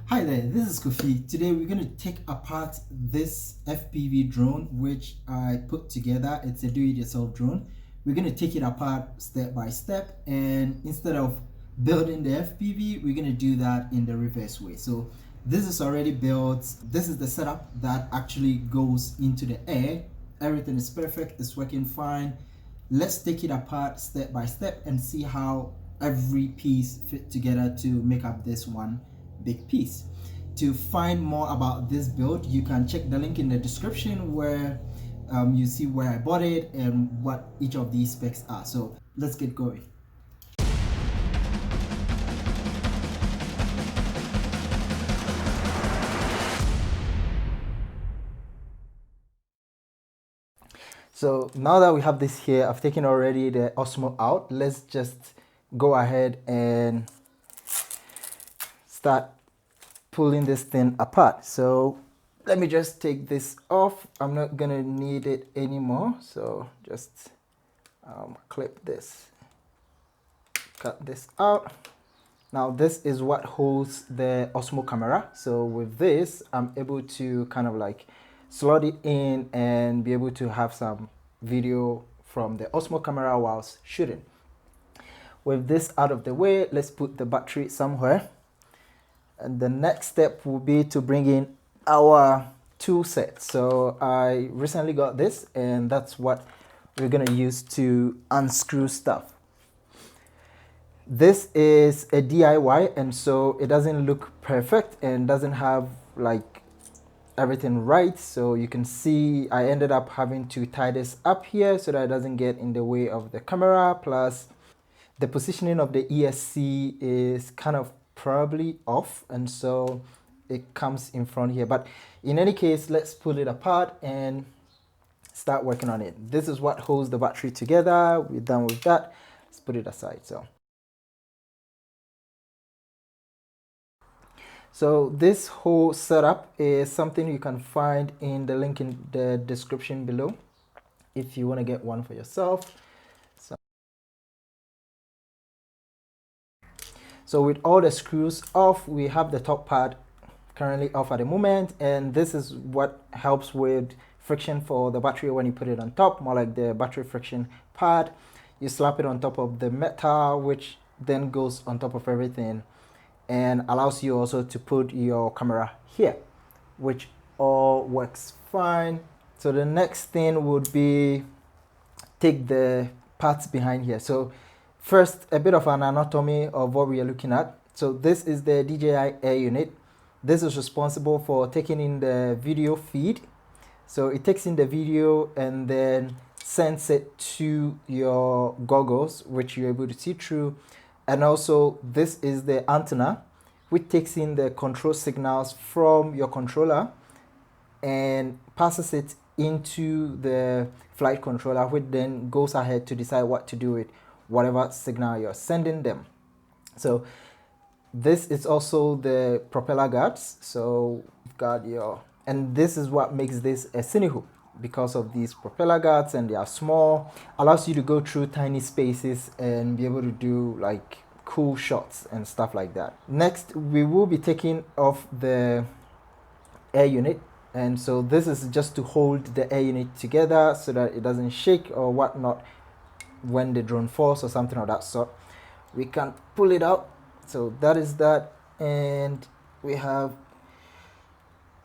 Hi there, this is KhoPhi. Today we're going to take apart this FPV drone which I put together. It's a do-it-yourself drone. We're going to take it apart step by step, and instead of building the FPV, we're going to do that in the reverse way. So this is already built. This is the setup that actually goes into the air. Everything is perfect, it's working fine. Let's take it apart step by step and see how every piece fit together to make up this one big piece. To find more about this build, you can check the link in the description where you see where I bought it and what each of these specs are. So let's get going. So now that we have this here, I've taken already the Osmo out. Let's just go ahead and start pulling this thing apart. So let me just take this off. I'm not gonna need it anymore, so just clip this, cut this out. Now this is what holds the Osmo camera. So with this, I'm able to kind of like slot it in and be able to have some video from the Osmo camera whilst shooting. With this out of the way, let's put the battery somewhere. And the next step will be to bring in our tool set. So I recently got this, and that's what we're gonna use to unscrew stuff. This is a DIY, and so it doesn't look perfect and doesn't have like everything right. So you can see I ended up having to tie this up here so that it doesn't get in the way of the camera. Plus the positioning of the ESC is kind of probably off, and so it comes in front here. But in any case, let's pull it apart and start working on it. This is what holds the battery together. We're done with that. Let's put it aside. So this whole setup is something you can find in the link in the description below if you want to get one for yourself. So with all the screws off, we have the top part currently off at the moment, and this is what helps with friction for the battery when you put it on top, more like the battery friction pad. You slap it on top of the metal, which then goes on top of everything and allows you also to put your camera here, which all works fine. So the next thing would be take the parts behind here. So first, a bit of an anatomy of what we are looking at. So this is the DJI Air unit. This is responsible for taking in the video feed. So it takes in the video and then sends it to your goggles, which you're able to see through. And also this is the antenna, which takes in the control signals from your controller and passes it into the flight controller, which then goes ahead to decide what to do with whatever signal you're sending them. So this is also the propeller guards. So you've got your, and this is what makes this a Cinewhoop, because of these propeller guards, and they are small, allows you to go through tiny spaces and be able to do like cool shots and stuff like that. Next, we will be taking off the air unit, and so this is just to hold the air unit together so that it doesn't shake or whatnot when the drone falls or something of that sort. We can pull it out. So that is that, and we have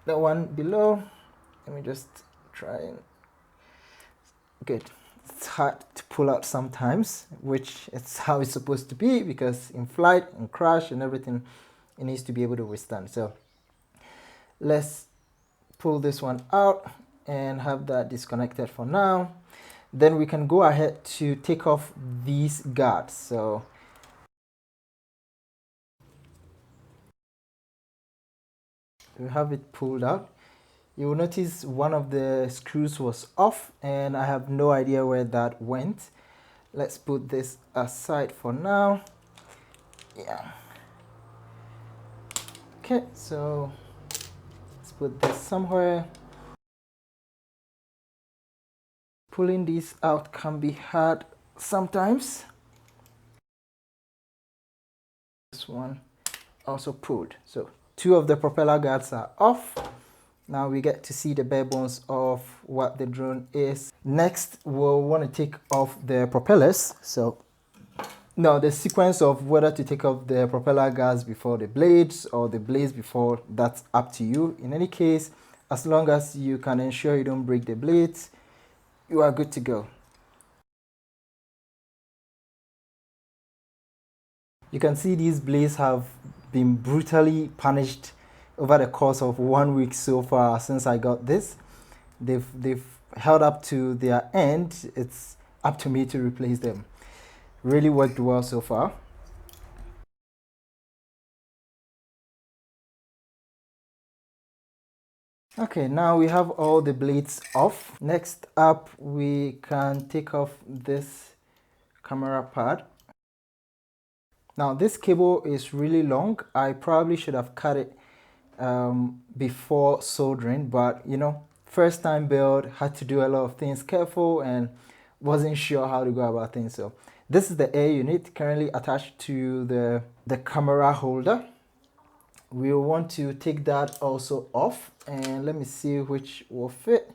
the one below. Let me just try and good. It's hard to pull out sometimes, which is how it's supposed to be, because in flight and crash and everything, it needs to be able to withstand. So let's pull this one out and have that disconnected for now. Then we can go ahead to take off these guards. So we have it pulled out. You will notice one of the screws was off, and I have no idea where that went. Let's put this aside for now. Yeah. Okay, so let's put this somewhere. Pulling these out can be hard sometimes. This one also pulled. So Two of the propeller guards are off. Now we get to see the bare bones of what the drone is. Next, we'll want to take off the propellers. So now the sequence of whether to take off the propeller guards before the blades or the blades before, that's up to you. In any case, as long as you can ensure you don't break the blades, you are good to go. You can see these blades have been brutally punished over the course of 1 week so far since I got this. They've held up to their end. It's up to me to replace them. Really worked well so far. Okay, now we have all the blades off. Next up, we can take off this camera pad. Now this cable is really long. I probably should have cut it before soldering, but you know, first time build, had to do a lot of things careful and wasn't sure how to go about things. So this is the air unit currently attached to the camera holder. We will want to take that also off, and let me see which will fit.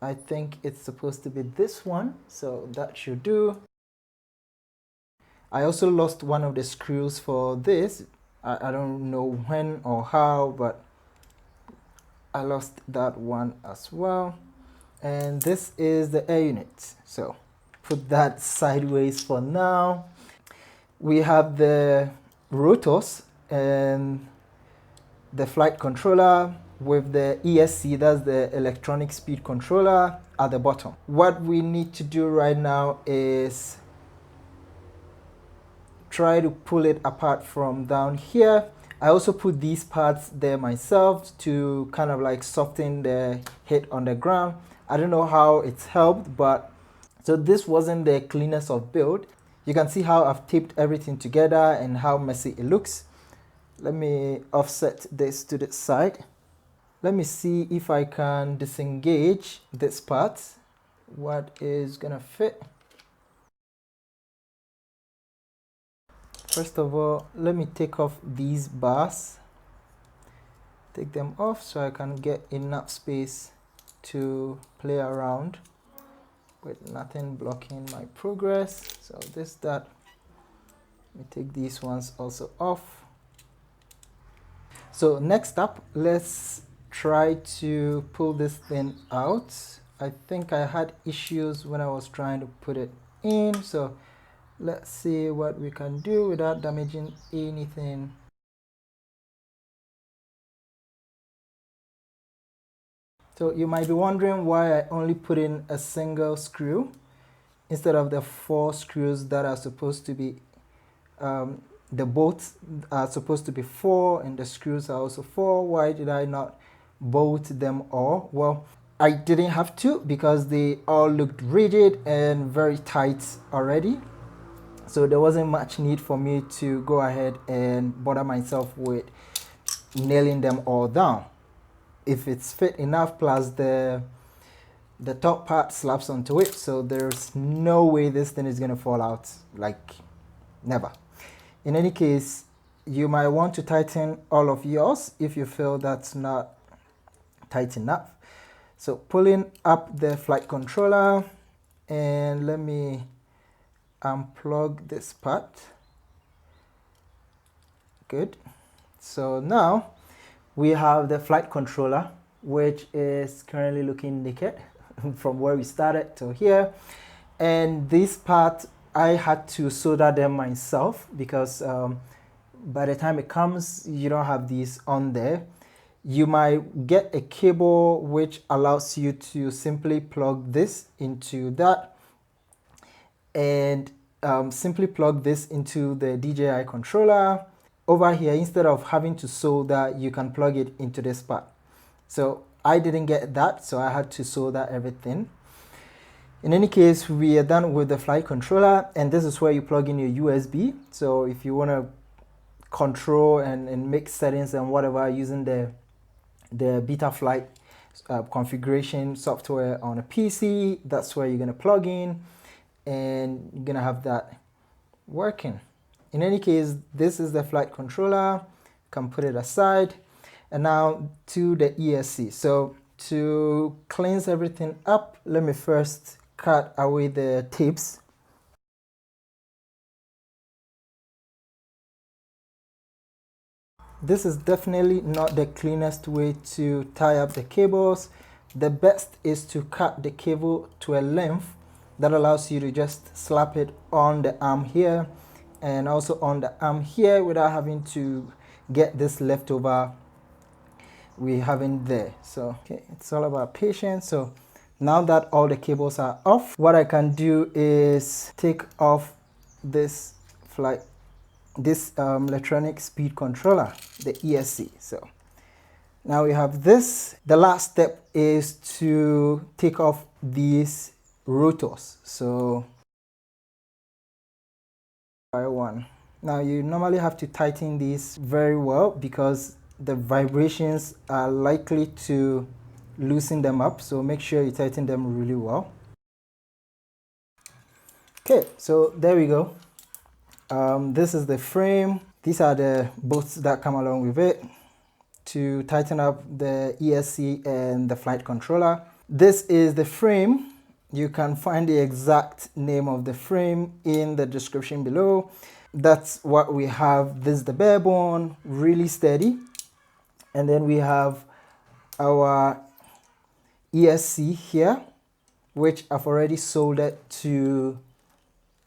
I think it's supposed to be this one, so that should do. I also lost one of the screws for this. I don't know when or how, but I lost that one as well. And this is the air unit, so put that sideways for now. We have the rotors and the flight controller with the ESC, that's the electronic speed controller, at the bottom. What we need to do right now is try to pull it apart from down here. I also put these parts there myself to kind of like soften the hit on the ground. I don't know how it's helped, but so this wasn't the cleanest of build. You can see how I've taped everything together and how messy it looks. Let me offset this to the side. Let me see if I can disengage this part. What is gonna fit? First of all, let me take off these bars. Take them off so I can get enough space to play around with nothing blocking my progress. So that. Let me take these ones also off. So next up, let's try to pull this thing out. I think I had issues when I was trying to put it in, so let's see what we can do without damaging anything. So you might be wondering why I only put in a single screw instead of the 4 screws that are supposed to be, the bolts are supposed to be 4 and the screws are also 4. Why did I not bolt them all? Well, I didn't have to because they all looked rigid and very tight already. So there wasn't much need for me to go ahead and bother myself with nailing them all down. If it's fit enough, plus the top part slaps onto it, so there's no way this thing is going to fall out, like never. In any case, you might want to tighten all of yours if you feel that's not tight enough. So pulling up the flight controller, and let me unplug this part. Good. So now we have the flight controller, which is currently looking naked from where we started to here. And this part, I had to solder them myself because by the time it comes, you don't have these on there. You might get a cable which allows you to simply plug this into that and simply plug this into the DJI controller. Over here, instead of having to solder, you can plug it into this part. So I didn't get that, so I had to solder everything. In any case, we are done with the flight controller, and this is where you plug in your USB. So if you want to control and make settings and whatever using the Betaflight configuration software on a PC, that's where you're going to plug in and you're going to have that working. In any case, this is the flight controller. can put it aside. And now to the ESC. So to cleanse everything up, let me first cut away the tips. This is definitely not the cleanest way to tie up the cables. The best is to cut the cable to a length that allows you to just slap it on the arm here and also on the arm here without having to get this leftover we have in there. So okay, it's all about patience. So now that all the cables are off, what I can do is take off this electronic speed controller, the ESC. So now we have this. The last step is to take off these rotors. So by one. Now you normally have to tighten these very well because the vibrations are likely to loosen them up. So make sure you tighten them really well. Okay, so there we go. This is the frame. These are the bolts that come along with it to tighten up the ESC and the flight controller. This is the frame. You can find the exact name of the frame in the description below. That's what we have. This is the bare bone, really steady. And then we have our ESC here, which I've already soldered to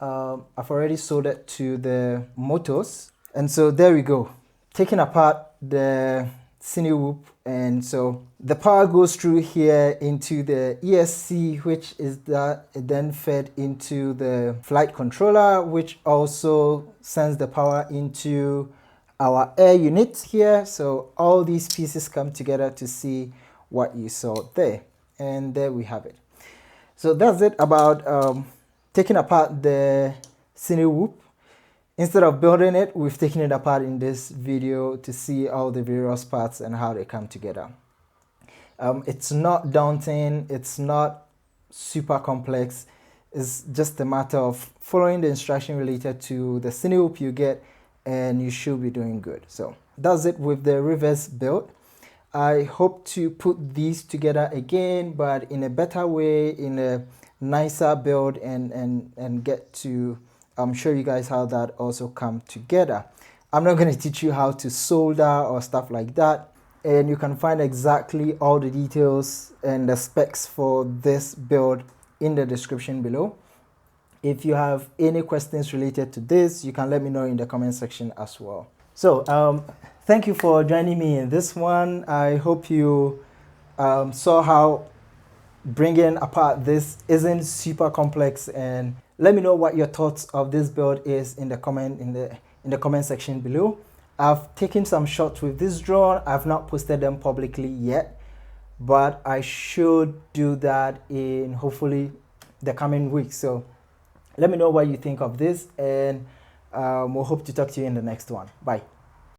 the motors. And so there we go, taking apart the Cinewhoop. And so the power goes through here into the ESC, which is that it then fed into the flight controller, which also sends the power into our air unit here. So all these pieces come together to see what you saw there. And there we have it. So that's it about taking apart the Cinewhoop. Instead of building it, we've taken it apart in this video to see all the various parts and how they come together. It's not daunting, it's not super complex. It's just a matter of following the instruction related to the Cinewhoop you get, and you should be doing good. So that's it with the reverse build. I hope to put these together again, but in a better way, in a nicer build, and get to show you guys how that also come together. I'm not going to teach you how to solder or stuff like that, and you can find exactly all the details and the specs for this build in the description below. If you have any questions related to this, you can let me know in the comment section as well. So thank you for joining me in this one. I hope you saw how bringing apart this isn't super complex, and let me know what your thoughts of this build is in the comment section below. I've taken some shots with this drone. I've not posted them publicly yet, but I should do that in hopefully the coming weeks. So let me know what you think of this, and we'll hope to talk to you in the next one. Bye.